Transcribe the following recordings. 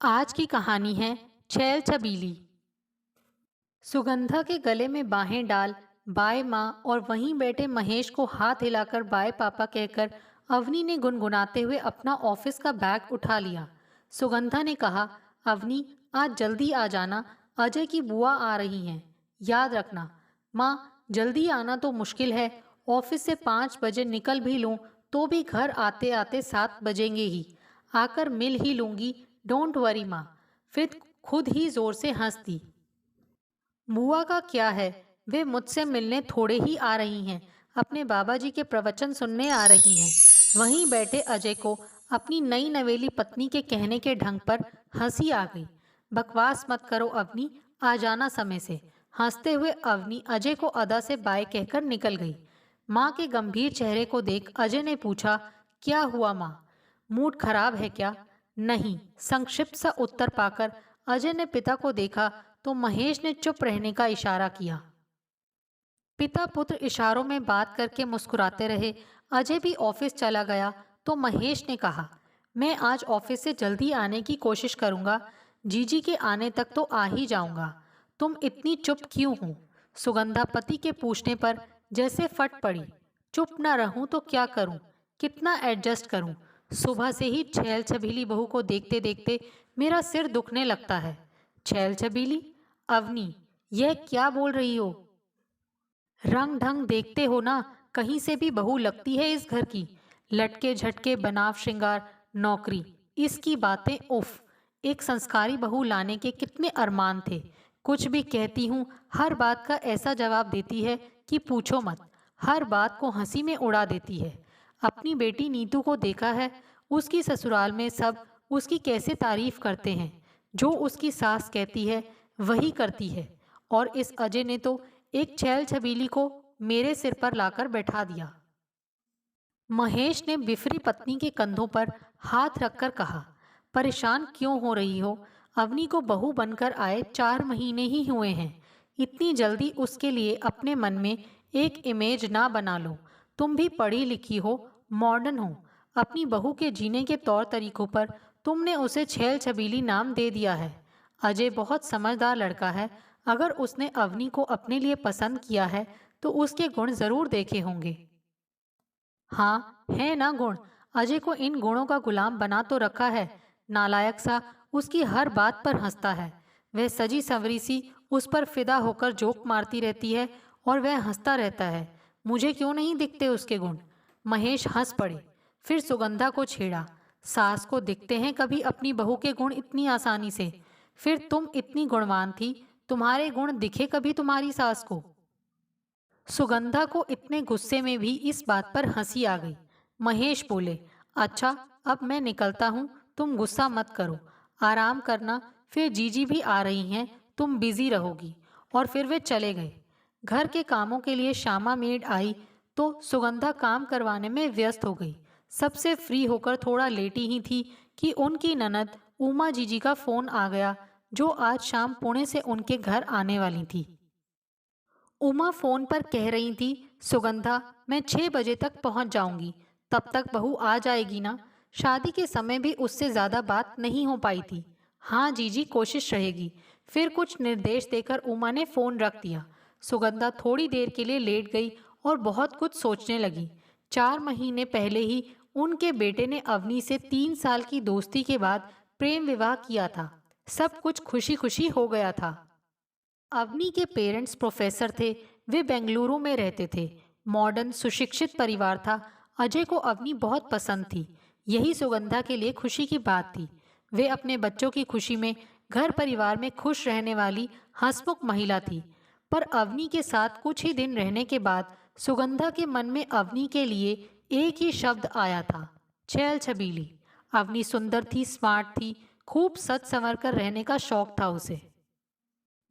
आज की कहानी है छैल छबीली। सुगंधा के गले में बाहें डाल बाय माँ और वहीं बैठे महेश को हाथ हिलाकर बाय पापा कहकर अवनी ने गुनगुनाते हुए अपना ऑफिस का बैग उठा लिया। सुगंधा ने कहा, अवनी आज जल्दी आ जाना, अजय की बुआ आ रही हैं, याद रखना। माँ, जल्दी आना तो मुश्किल है, ऑफिस से 5 बजे निकल भी लूँ तो भी घर आते आते 7 बजेंगे ही, आकर मिल ही लूंगी, डोंट वरी माँ। फिर खुद ही जोर से हंस दी। बुआ का क्या है, वे मुझसे मिलने थोड़े ही आ रही हैं, अपने बाबा जी के प्रवचन सुनने आ रही हैं। वहीं बैठे अजय को अपनी नई नवेली पत्नी के कहने के ढंग पर हंसी आ गई। बकवास मत करो अवनी, आ जाना समय से। हंसते हुए अवनी अजय को अदा से बाय कहकर निकल गई। माँ के गंभीर चेहरे को देख अजय ने पूछा, क्या हुआ माँ, मूड खराब है क्या? नहीं, संक्षिप्त सा उत्तर पाकर अजय ने पिता को देखा तो महेश ने चुप रहने का इशारा किया। पिता पुत्र इशारों में बात करके मुस्कुराते रहे। अजय भी ऑफिस चला गया तो महेश ने कहा, मैं आज ऑफिस से जल्दी आने की कोशिश करूंगा, जीजी के आने तक तो आ ही जाऊंगा। तुम इतनी चुप क्यों हो? सुगंधा पति के पूछने पर जैसे फट पड़ी। चुप ना रहूं तो क्या करूं, कितना एडजस्ट करूं? सुबह से ही छैल छबीली बहू को देखते देखते मेरा सिर दुखने लगता है। छैल छबीली? अवनी, यह क्या बोल रही हो? रंग ढंग देखते हो ना, कहीं से भी बहू लगती है इस घर की। लटके झटके बनाव श्रृंगार, नौकरी, इसकी बातें उफ। एक संस्कारी बहू लाने के कितने अरमान थे। कुछ भी कहती हूँ हर बात का ऐसा जवाब देती है कि पूछो मत। हर बात को हंसी में उड़ा देती है। अपनी बेटी नीतू को देखा है, उसकी ससुराल में सब उसकी कैसे तारीफ करते हैं। जो उसकी सास कहती है वही करती है। और इस अजय ने तो एक छैल छबीली को मेरे सिर पर लाकर बैठा दिया। महेश ने बिफरी पत्नी के कंधों पर हाथ रखकर कहा, परेशान क्यों हो रही हो? अवनी को बहू बनकर आए 4 महीने ही हुए हैं। इतनी जल्दी उसके लिए अपने मन में एक इमेज ना बना लो। तुम भी पढ़ी लिखी हो, मॉडर्न हो। अपनी बहू के जीने के तौर तरीकों पर तुमने उसे छैल छबीली नाम दे दिया है। अजय बहुत समझदार लड़का है। अगर उसने अवनी को अपने लिए पसंद किया है तो उसके गुण जरूर देखे होंगे। हाँ, है ना गुण। अजय को इन गुणों का गुलाम बना तो रखा है। नालायक सा उसकी हर बात पर हंसता है। वह सजी संवरी सी उस पर फिदा होकर जोक मारती रहती है और वह हंसता रहता है। मुझे क्यों नहीं दिखते उसके गुण? महेश हंस पड़े। फिर सुगंधा को छेड़ा, सास को दिखते हैं कभी अपनी बहू के गुण इतनी आसानी से? फिर तुम इतनी गुणवान थी, तुम्हारे गुण दिखे कभी तुम्हारी सास को? सुगंधा को इतने गुस्से में भी इस बात पर हंसी आ गई। महेश बोले, अच्छा अब मैं निकलता हूँ, तुम गुस्सा मत करो, आराम करना, फिर जीजी भी आ रही हैं, तुम बिजी रहोगी। और फिर वे चले गए। घर के कामों के लिए श्यामा मेड आई तो सुगंधा काम करवाने में व्यस्त हो गई। सबसे फ्री होकर थोड़ा लेटी ही थी कि उनकी ननद उमा जीजी का फोन आ गया, जो आज शाम पुणे से उनके घर आने वाली थी। उमा फोन पर कह रही थी, सुगंधा मैं 6 बजे तक पहुंच जाऊंगी, तब तक बहू आ जाएगी ना? शादी के समय भी उससे ज्यादा बात नहीं हो पाई थी। हाँ जीजी, कोशिश रहेगी। फिर कुछ निर्देश देकर उमा ने फोन रख दिया। सुगंधा थोड़ी देर के लिए लेट गई और बहुत कुछ सोचने लगी। 4 महीने पहले ही उनके बेटे ने अवनी से 3 साल की दोस्ती के बाद प्रेम विवाह किया था। सब कुछ खुशी खुशी हो गया था। अवनी के पेरेंट्स प्रोफेसर थे। वे बेंगलुरु में रहते थे। मॉडर्न सुशिक्षित परिवार था। अजय को अवनी बहुत पसंद थी। यही सुगंधा के लिए खुशी की बात थी। वे अपने बच्चों की खुशी में, घर परिवार में खुश रहने वाली हंसमुख महिला थी। पर अवनी के साथ कुछ ही दिन रहने के बाद सुगंधा के मन में अवनी के लिए एक ही शब्द आया था, छैल छबीली। अवनी सुंदर थी, स्मार्ट थी, खूब सच संवर कर रहने का शौक था उसे।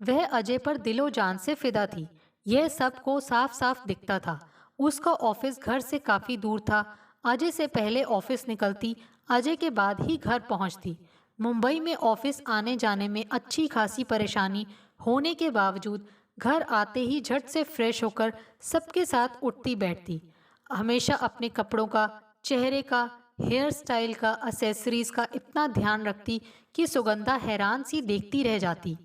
वह अजय पर दिलो जान से फिदा थी। यह सबको साफ साफ दिखता था। उसका ऑफिस घर से काफी दूर था। अजय से पहले ऑफिस निकलती, अजय के बाद ही घर पहुंचती। मुंबई में ऑफिस आने जाने में अच्छी खासी परेशानी होने के बावजूद घर आते ही झट से फ्रेश होकर सबके साथ उठती बैठती। हमेशा अपने कपड़ों का, चेहरे का, हेयर स्टाइल का, एक्सेसरीज का इतना ध्यान रखती कि सुगंधा हैरान सी देखती रह जाती।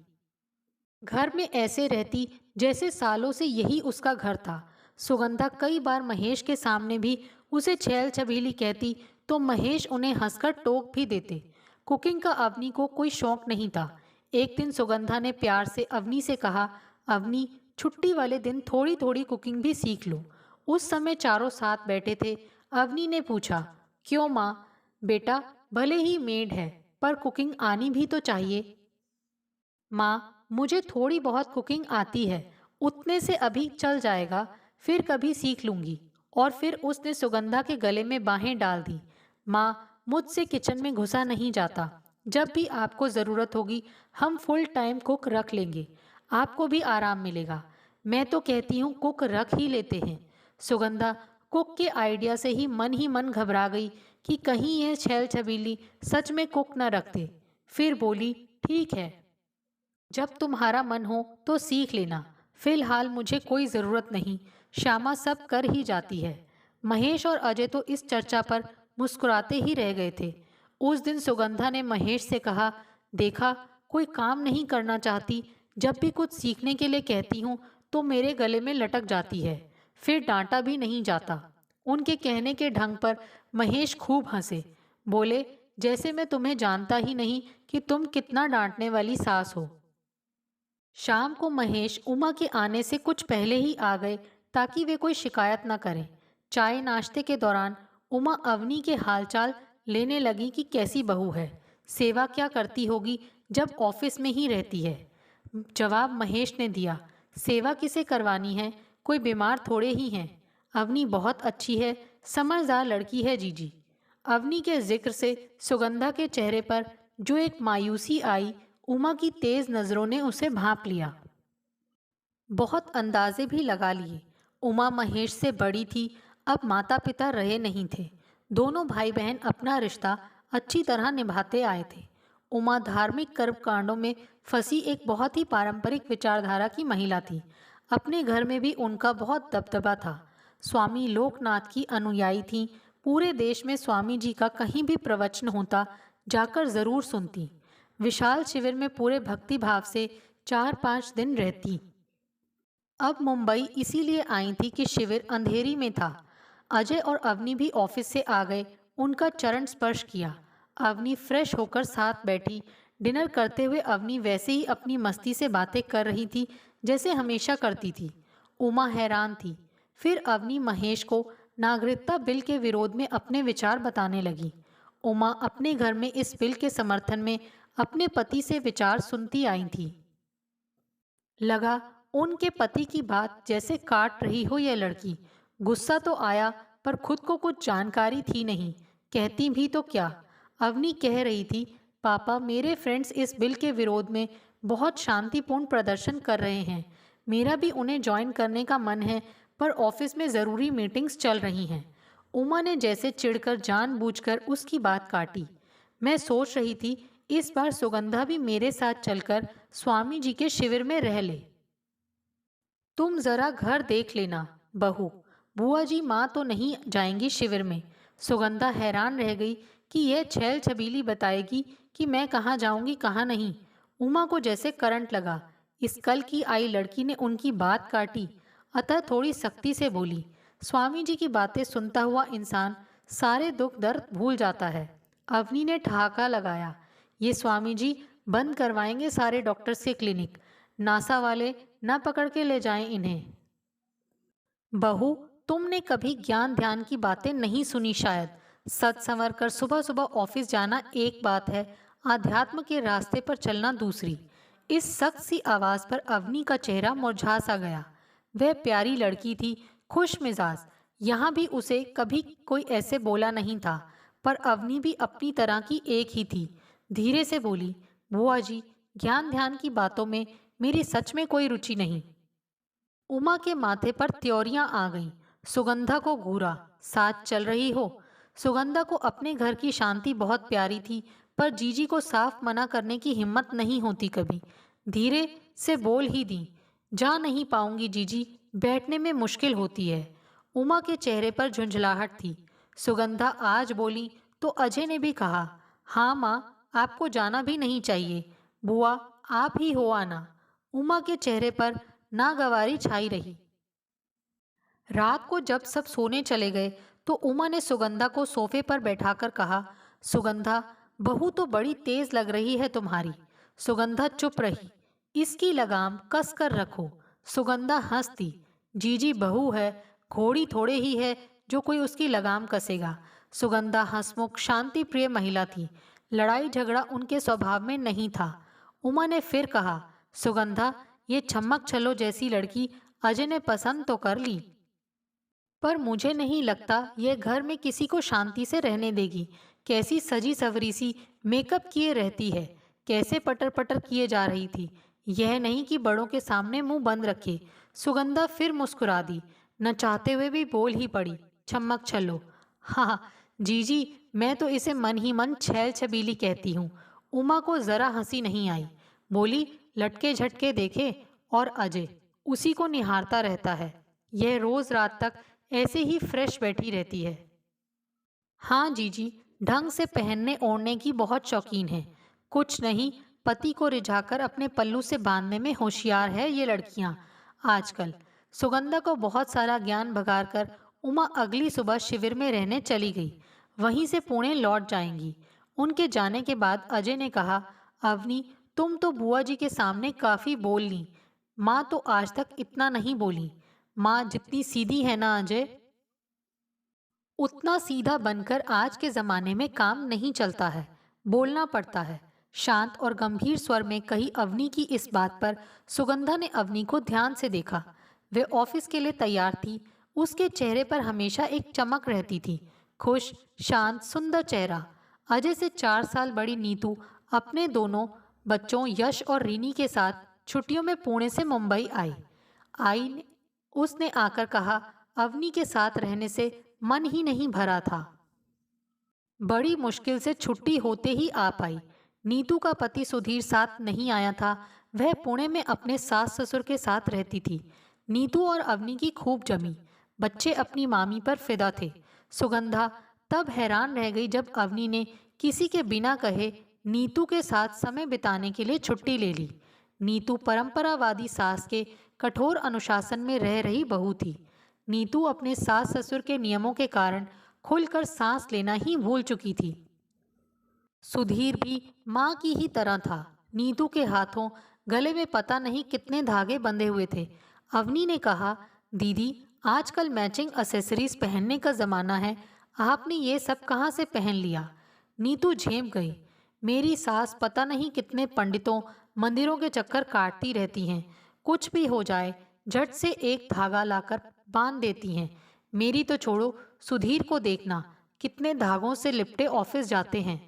घर में ऐसे रहती जैसे सालों से यही उसका घर था। सुगंधा कई बार महेश के सामने भी उसे छैल छबीली कहती तो महेश उन्हें हंसकर टोक भी देते। कुकिंग का अवनी को कोई शौक नहीं था। एक दिन सुगंधा ने प्यार से अवनी से कहा, अवनी, छुट्टी वाले दिन थोड़ी थोड़ी कुकिंग भी सीख लो। उस समय चारों साथ बैठे थे। अवनी ने पूछा, क्यों माँ? बेटा, भले ही मेड है पर कुकिंग आनी भी तो चाहिए। माँ, मुझे थोड़ी बहुत कुकिंग आती है, उतने से अभी चल जाएगा, फिर कभी सीख लूंगी। और फिर उसने सुगंधा के गले में बाहें डाल दी। माँ, मुझसे किचन में घुसा नहीं जाता। जब भी आपको ज़रूरत होगी हम फुल टाइम कुक रख लेंगे, आपको भी आराम मिलेगा। मैं तो कहती हूँ कुक रख ही लेते हैं। सुगंधा कुक के आइडिया से ही मन घबरा गई कि कहीं यह छैल छबीली सच में कुक न रखते। फिर बोली, ठीक है, जब तुम्हारा मन हो तो सीख लेना, फिलहाल मुझे कोई ज़रूरत नहीं, श्यामा सब कर ही जाती है। महेश और अजय तो इस चर्चा पर मुस्कुराते ही रह गए थे। उस दिन सुगंधा ने महेश से कहा, देखा, कोई काम नहीं करना चाहती, जब भी कुछ सीखने के लिए कहती हूँ तो मेरे गले में लटक जाती है, फिर डांटा भी नहीं जाता। उनके कहने के ढंग पर महेश खूब हंसे। बोले, जैसे मैं तुम्हें जानता ही नहीं कि तुम कितना डांटने वाली सास हो। शाम को महेश उमा के आने से कुछ पहले ही आ गए ताकि वे कोई शिकायत न करें। चाय नाश्ते के दौरान उमा अवनी के हालचाल लेने लगी कि कैसी बहू है, सेवा क्या करती होगी जब ऑफिस में ही रहती है। जवाब महेश ने दिया, सेवा किसे करवानी है, कोई बीमार थोड़े ही हैं। अवनी बहुत अच्छी है, समझदार लड़की है जीजी। अवनी के जिक्र से सुगंधा के चेहरे पर जो एक मायूसी आई, उमा की तेज नजरों ने उसे भांप लिया। बहुत अंदाजे भी लगा लिए। उमा महेश से बड़ी थी, अब माता पिता रहे नहीं थे। दोनों भाई बहन अपना रिश्ता अच्छी तरह निभाते आए थे। उमा धार्मिक कर्मकांडों में फंसी एक बहुत ही पारंपरिक विचारधारा की महिला थी। अपने घर में भी उनका बहुत दबदबा था। स्वामी लोकनाथ की अनुयायी थी। पूरे देश में स्वामी जी का कहीं भी प्रवचन होता जाकर जरूर सुनती। विशाल शिविर में पूरे भक्ति भाव से 4-5 दिन रहती। अब मुंबई इसीलिए आई थी कि शिविर अंधेरी में था। अजय और अवनी भी ऑफिस से आ गए, उनका चरण स्पर्श किया। अवनी फ्रेश होकर साथ बैठी। डिनर करते हुए अवनी वैसे ही अपनी मस्ती से बातें कर रही थी जैसे हमेशा करती थी। उमा हैरान थी। फिर अवनी महेश को नागरिकता बिल के विरोध में अपने विचार बताने लगी। उमा अपने घर में इस बिल के समर्थन में अपने पति से विचार सुनती आई थी। लगा उनके पति की बात जैसे काट रही हो यह लड़की। गुस्सा तो आया पर खुद को कुछ जानकारी थी नहीं, कहती भी तो क्या। अवनी कह रही थी, पापा, मेरे फ्रेंड्स इस बिल के विरोध में बहुत शांतिपूर्ण प्रदर्शन कर रहे हैं। मेरा भी उन्हें ज्वाइन करने का मन है पर ऑफिस में ज़रूरी मीटिंग्स चल रही हैं। उमा ने जैसे चिढ़कर जानबूझकर उसकी बात काटी। मैं सोच रही थी इस बार सुगंधा भी मेरे साथ चलकर स्वामी जी के शिविर में रह ले। तुम जरा घर देख लेना बहू, बुआ जी माँ तो नहीं जाएंगी शिविर में। सुगंधा हैरान रह गई कि यह छैल छबीली बताएगी कि मैं कहाँ जाऊंगी कहाँ नहीं। उमा को जैसे करंट लगा। इस कल की आई लड़की ने उनकी बात काटी, अतः थोड़ी सख्ती से बोली, स्वामी जी की बातें सुनता हुआ इंसान सारे दुख दर्द भूल जाता है। अवनी ने ठहाका लगाया, ये स्वामी जी बंद करवाएंगे सारे डॉक्टर्स के क्लिनिक, नासा वाले ना पकड़ के ले जाएं इन्हें। बहू, तुमने कभी ज्ञान ध्यान की बातें नहीं सुनी शायद। सच संवर कर सुबह सुबह ऑफिस जाना एक बात है, आध्यात्म के रास्ते पर चलना दूसरी। इस सख्त सी आवाज पर अवनी का चेहरा मुरझा सा गया। वह प्यारी लड़की थी, खुश मिजाज। यहाँ भी उसे कभी कोई ऐसे बोला नहीं था, पर अवनी भी अपनी तरह की एक ही थी। धीरे से बोली, बुआ जी, ज्ञान ध्यान की बातों में मेरी सच में कोई रुचि नहीं। उमा के माथे पर त्योरियां आ गईं। सुगंधा को घूरा, साथ चल रही हो। सुगंधा को अपने घर की शांति बहुत प्यारी थी, पर जीजी को साफ मना करने की हिम्मत नहीं होती कभी। धीरे से बोल ही दी, जा नहीं पाऊंगी जीजी, बैठने में मुश्किल होती है। उमा के चेहरे पर झुंझलाहट थी। सुगंधा आज बोली तो अजय ने भी कहा, हाँ माँ, आपको जाना भी नहीं चाहिए। बुआ, आप ही हो आना। उमा के चेहरे पर नागवारी छाई रही। रात को जब सब सोने चले गए तो उमा ने सुगंधा को सोफे पर बैठाकर कहा, सुगंधा, बहू तो बड़ी तेज लग रही है तुम्हारी। सुगंधा चुप रही। इसकी लगाम कस कर रखो। सुगंधा हंसती। जीजी बहू है, घोड़ी थोड़े ही है जो कोई उसकी लगाम कसेगा। सुगंधा हंसमुख शांति प्रिय महिला थी। लड़ाई झगड़ा उनके स्वभाव में नहीं था। उमा ने फिर कहा, सुगंधा, ये छम्मक छल्लो जैसी लड़की अजय ने पसंद तो कर ली, पर मुझे नहीं लगता यह घर में किसी को शांति से रहने देगी। कैसी सजी सवरी सी मेकअप किए रहती है, कैसे पटर पटर किए जा रही थी। यह नहीं कि बड़ों के सामने मुंह बंद रखे। सुगंधा फिर मुस्कुरा दी, न चाहते हुए भी बोल ही पड़ी, छम्मक छल्लो। हाँ जीजी, मैं तो इसे मन ही मन छैल छबीली कहती हूँ। उमा को जरा हंसी नहीं आई। बोली, लटके झटके देखे और अजय उसी को निहारता रहता है। यह रोज रात तक ऐसे ही फ्रेश बैठी रहती है। हाँ जीजी, ढंग से पहनने ओढ़ने की बहुत शौकीन है। कुछ नहीं, पति को रिझाकर अपने पल्लू से बांधने में होशियार है ये लड़कियां आजकल। सुगंधा को बहुत सारा ज्ञान भगार कर उमा अगली सुबह शिविर में रहने चली गई। वहीं से पुणे लौट जाएंगी। उनके जाने के बाद अजय ने कहा, अवनी, तुम तो बुआ जी के सामने काफी बोल ली। माँ तो आज तक इतना नहीं बोली। माँ जितनी सीधी है ना अजय, उतना सीधा बनकर आज के जमाने में काम नहीं चलता है, बोलना पड़ता है। शांत और गंभीर स्वर में कही अवनी की इस बात पर सुगंधा ने अवनी को ध्यान से देखा। वे ऑफिस के लिए तैयार थी। उसके चेहरे पर हमेशा एक चमक रहती थी। खुश, शांत, सुंदर चेहरा। अजय से 4 साल बड़ी नीतू अपने दोनों बच्चों यश और रीनी के साथ छुट्टियों में पुणे से मुंबई आई। आई ने उसने आकर कहा, अवनी के साथ रहने से मन ही नहीं भरा था। बड़ी मुश्किल से छुट्टी होते ही आ पाई। नीतू का पति सुधीर साथ नहीं आया था। वह पुणे में अपने सास ससुर के साथ रहती थी। नीतू और अवनी की खूब जमी। बच्चे अपनी मामी पर फिदा थे। सुगंधा तब हैरान रह गई जब अवनी ने किसी के बिना कहे नीतू के साथ समय बिताने के लिए छुट्टी ले ली। नीतू परंपरावादी सास के कठोर अनुशासन में रह रही बहू थी। नीतू अपने सास ससुर के नियमों के कारण खुलकर सांस लेना ही भूल चुकी थी। सुधीर भी माँ की ही तरह था। नीतू के हाथों गले में पता नहीं कितने धागे बंधे हुए थे। अवनी ने कहा, दीदी, आजकल मैचिंग एक्सेसरीज पहनने का ज़माना है। आपने ये सब कहाँ से पहन लिया? नीतू झेप गई। मेरी सास पता नहीं कितने पंडितों मंदिरों के चक्कर काटती रहती हैं। कुछ भी हो जाए झट से एक धागा लाकर बांध देती हैं। मेरी तो छोड़ो, सुधीर को देखना कितने धागों से लिपटे ऑफिस जाते हैं।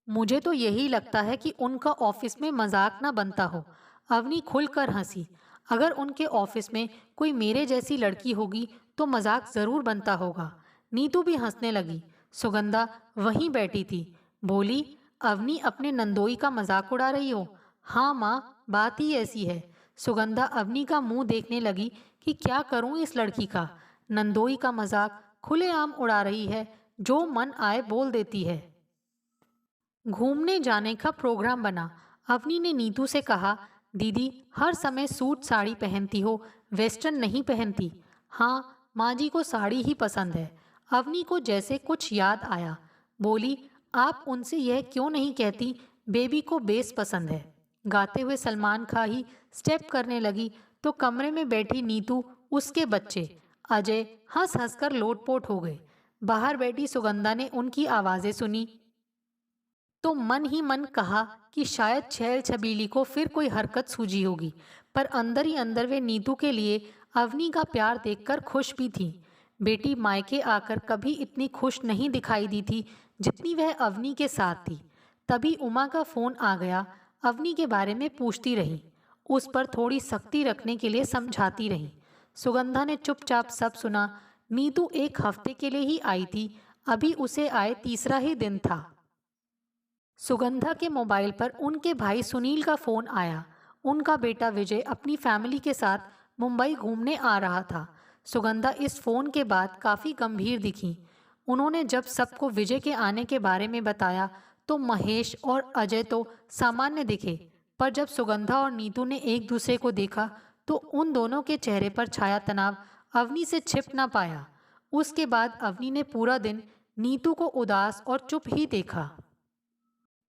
मुझे तो यही लगता है कि उनका ऑफिस में मजाक ना बनता हो। अवनी खुलकर हंसी। अगर उनके ऑफिस में कोई मेरे जैसी लड़की होगी तो मजाक जरूर बनता होगा। नीतू भी हंसने लगी। सुगंधा वहीं बैठी थी। बोली, अवनी, अपने नंदोई का मजाक उड़ा रही हो? हाँ माँ, बात ही ऐसी है। सुगंधा अवनी का मुंह देखने लगी कि क्या करूं इस लड़की का। नंदोई का मजाक खुलेआम उड़ा रही है, जो मन आए बोल देती है। घूमने जाने का प्रोग्राम बना। अवनी ने नीतू से कहा, दीदी, हर समय सूट साड़ी पहनती हो, वेस्टर्न नहीं पहनती। हाँ, माँ जी को साड़ी ही पसंद है। अवनी को जैसे कुछ याद आया। बोली, आप उनसे यह क्यों नहीं कहती बेबी को बेस पसंद है। गाते हुए सलमान खां ही स्टेप करने लगी तो कमरे में बैठी नीतू, उसके बच्चे अजय हंस हंस कर लोटपोट हो गए। बाहर बैठी सुगंधा ने उनकी आवाज़ें सुनी तो मन ही मन कहा कि शायद छैल छबीली को फिर कोई हरकत सूझी होगी, पर अंदर ही अंदर वे नीतू के लिए अवनी का प्यार देखकर खुश भी थी। बेटी मायके आकर कभी इतनी खुश नहीं दिखाई दी थी जितनी वह अवनी के साथ थी। तभी उमा का फोन आ गया। अवनी के बारे में पूछती रही, उस पर थोड़ी सख्ती रखने के लिए समझाती रही। सुगंधा ने चुपचाप सब सुना। नीतू 1 हफ्ते के लिए ही आई थी। अभी उसे आए तीसरा ही दिन था। सुगंधा के मोबाइल पर उनके भाई सुनील का फोन आया। उनका बेटा विजय अपनी फैमिली के साथ मुंबई घूमने आ रहा था। सुगंधा इस फोन के बाद काफ़ी गंभीर दिखी। उन्होंने जब सबको विजय के आने के बारे में बताया तो महेश और अजय तो सामान्य दिखे, पर जब सुगंधा और नीतू ने एक दूसरे को देखा तो उन दोनों के चेहरे पर छाया तनाव अवनी से छिप ना पाया। उसके बाद अवनी ने पूरा दिन नीतू को उदास और चुप ही देखा।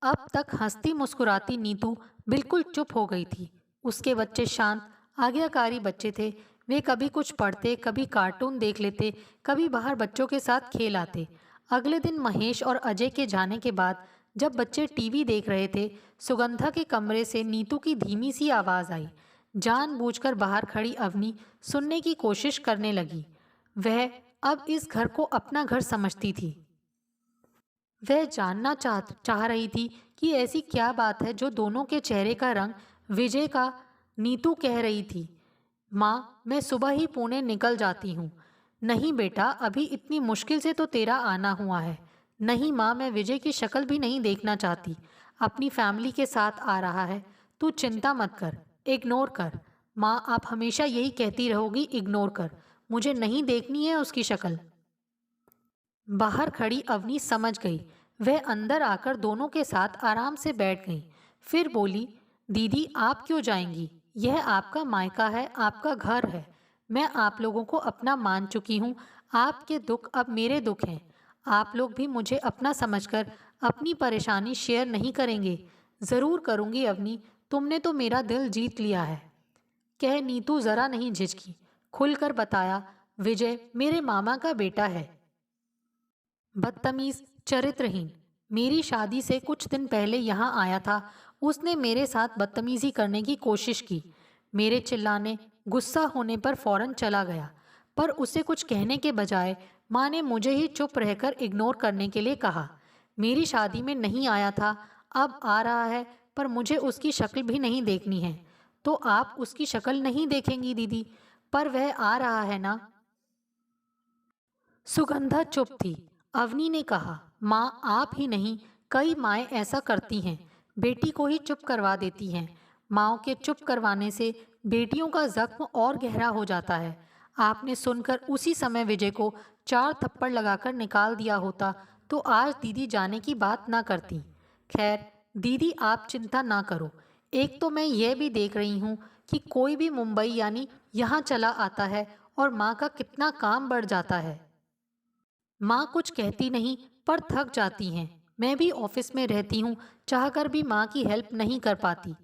अब तक हंसती मुस्कुराती नीतू बिल्कुल चुप हो गई थी। उसके बच्चे शांत, आज्ञाकारी बच्चे थे। वे कभी कुछ पढ़ते, कभी कार्टून देख लेते, कभी बाहर बच्चों के साथ खेल आते। अगले दिन महेश और अजय के जाने के बाद जब बच्चे टीवी देख रहे थे, सुगंधा के कमरे से नीतू की धीमी सी आवाज़ आई। जानबूझकर बाहर खड़ी अवनी सुनने की कोशिश करने लगी। वह अब इस घर को अपना घर समझती थी। वह जानना चाह रही थी कि ऐसी क्या बात है जो दोनों के चेहरे का रंग विजय का। नीतू कह रही थी, माँ मैं सुबह ही पुणे निकल जाती हूँ। नहीं बेटा, अभी इतनी मुश्किल से तो तेरा आना हुआ है। नहीं माँ, मैं विजय की शक्ल भी नहीं देखना चाहती। अपनी फैमिली के साथ आ रहा है। तू चिंता मत कर, इग्नोर कर। माँ आप हमेशा यही कहती रहोगी, इग्नोर कर। मुझे नहीं देखनी है उसकी शक्ल। बाहर खड़ी अवनी समझ गई। वह अंदर आकर दोनों के साथ आराम से बैठ गई। फिर बोली, दीदी आप क्यों जाएंगी? यह आपका मायका है, आपका घर है। मैं आप लोगों को अपना मान चुकी हूँ। आपके दुख अब मेरे दुख हैं। आप लोग भी मुझे अपना समझकर अपनी परेशानी शेयर नहीं करेंगे? ज़रूर करूँगी अवनी, तुमने तो मेरा दिल जीत लिया है। कह नीतू ज़रा नहीं झिझकी, खुलकर बताया, विजय मेरे मामा का बेटा है। बदतमीज, चरित्रहीन। मेरी शादी से कुछ दिन पहले यहाँ आया था। उसने मेरे साथ बदतमीजी करने की कोशिश की। मेरे चिल्लाने, गुस्सा होने पर फौरन चला गया। पर उसे कुछ कहने के बजाय माँ ने मुझे ही चुप रहकर इग्नोर करने के लिए कहा। मेरी शादी में नहीं आया था, अब आ रहा है, पर मुझे उसकी शक्ल भी नहीं देखनी है। तो आप उसकी शक्ल नहीं देखेंगी दीदी, पर वह आ रहा है ना। सुगंधा चुप थी। अवनी ने कहा, माँ आप ही नहीं, कई माएँ ऐसा करती हैं, बेटी को ही चुप करवा देती हैं। माँओं के चुप करवाने से बेटियों का जख्म और गहरा हो जाता है। आपने सुनकर उसी समय विजय को 4 थप्पड़ लगाकर निकाल दिया होता तो आज दीदी जाने की बात ना करती। खैर दीदी आप चिंता ना करो। एक तो मैं यह भी देख रही हूँ कि कोई भी मुंबई यानी यहाँ चला आता है और माँ का कितना काम बढ़ जाता है। माँ कुछ कहती नहीं, पर थक जाती हैं। मैं भी ऑफिस में रहती हूँ, चाहकर भी माँ की हेल्प नहीं कर पाती।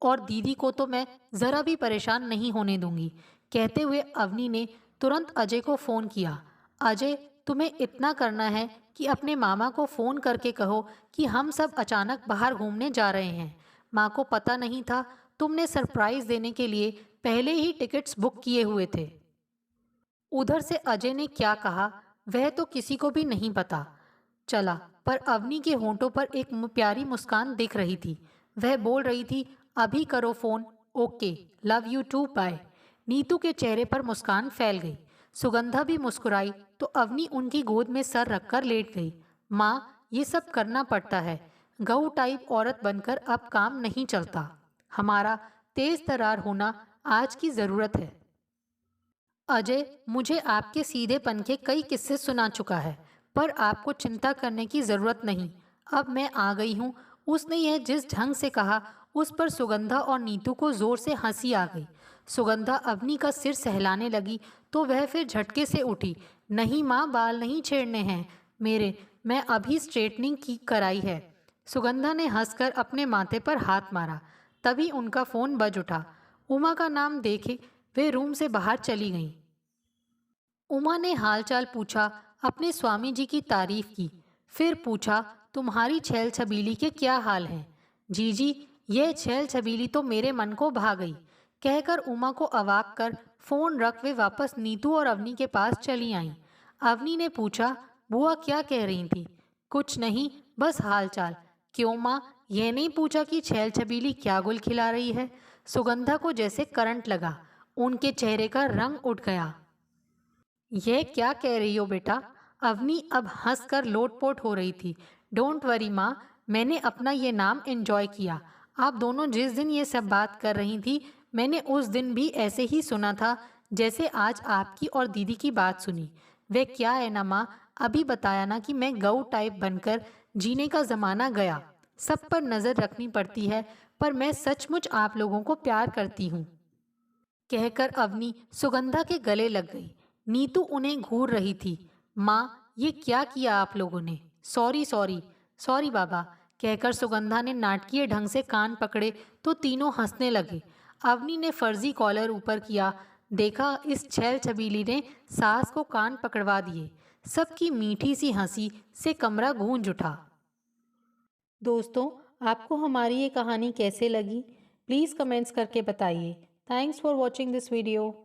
और दीदी को तो मैं ज़रा भी परेशान नहीं होने दूंगी। कहते हुए अवनी ने तुरंत अजय को फ़ोन किया। अजय, तुम्हें इतना करना है कि अपने मामा को फ़ोन करके कहो कि हम सब अचानक बाहर घूमने जा रहे हैं। माँ को पता नहीं था, तुमने सरप्राइज़ देने के लिए पहले ही टिकट्स बुक किए हुए थे। उधर से अजय ने क्या कहा वह तो किसी को भी नहीं पता चला, पर अवनी के होंठों पर एक प्यारी मुस्कान दिख रही थी। वह बोल रही थी, अभी करो phone, okay, love you too, bye. Neetu के चेहरे पर मुस्कान फैल गई। सुगंधा भी मुस्कुराई तो अवनी उनकी गोद में सर रखकर लेट गई। माँ ये सब करना पड़ता है, गऊ टाइप औरत बनकर अब काम नहीं चलता। हमारा तेज तरार होना आज की ज़रूरत है। अजय मुझे आपके सीधेपन के कई किस्से सुना चुका है, पर आपको चिंता करने की ज़रूरत नहीं। अब मैं आ गई हूँ। उसने यह जिस ढंग से कहा उस पर सुगंधा और नीतू को ज़ोर से हंसी आ गई। सुगंधा अवनी का सिर सहलाने लगी तो वह फिर झटके से उठी। नहीं माँ, बाल नहीं छेड़ने हैं मेरे, मैं अभी स्ट्रेटनिंग की कराई है। सुगंधा ने हंसकर अपने माथे पर हाथ मारा। तभी उनका फ़ोन बज उठा। उमा का नाम देखे वे रूम से बाहर चली गईं। उमा ने हालचाल पूछा, अपने स्वामी जी की तारीफ की। फिर पूछा, तुम्हारी छैल छबीली के क्या हाल हैं? जीजी, यह छैल छबीली तो मेरे मन को भा गई। कहकर उमा को अवाक कर फोन रख वे वापस नीतू और अवनी के पास चली आईं। अवनी ने पूछा, बुआ क्या कह रही थी? कुछ नहीं, बस हालचाल। क्यों माँ, यह नहीं पूछा कि छैल छबीली क्या गुल खिला रही है? सुगंधा को जैसे करंट लगा, उनके चेहरे का रंग उठ गया। यह क्या कह रही हो बेटा? अवनी अब हंसकर लोटपोट हो रही थी। डोंट वरी माँ, मैंने अपना ये नाम एंजॉय किया। आप दोनों जिस दिन ये सब बात कर रही थी, मैंने उस दिन भी ऐसे ही सुना था जैसे आज आपकी और दीदी की बात सुनी। वे क्या है ना माँ, अभी बताया ना कि मैं गऊ टाइप बनकर जीने का जमाना गया। सब पर नजर रखनी पड़ती है, पर मैं सचमुच आप लोगों को प्यार करती हूँ। कहकर अवनी सुगंधा के गले लग गई। नीतू उन्हें घूर रही थी। माँ, ये क्या किया आप लोगों ने? सॉरी सॉरी सॉरी बाबा, कहकर सुगंधा ने नाटकीय ढंग से कान पकड़े तो तीनों हंसने लगे। अवनी ने फर्जी कॉलर ऊपर किया। देखा, इस छैल छबीली ने सास को कान पकड़वा दिए। सबकी मीठी सी हंसी से कमरा गूंज उठा। दोस्तों, आपको हमारी ये कहानी कैसे लगी? प्लीज़ कमेंट्स करके बताइए। Thanks for watching this video.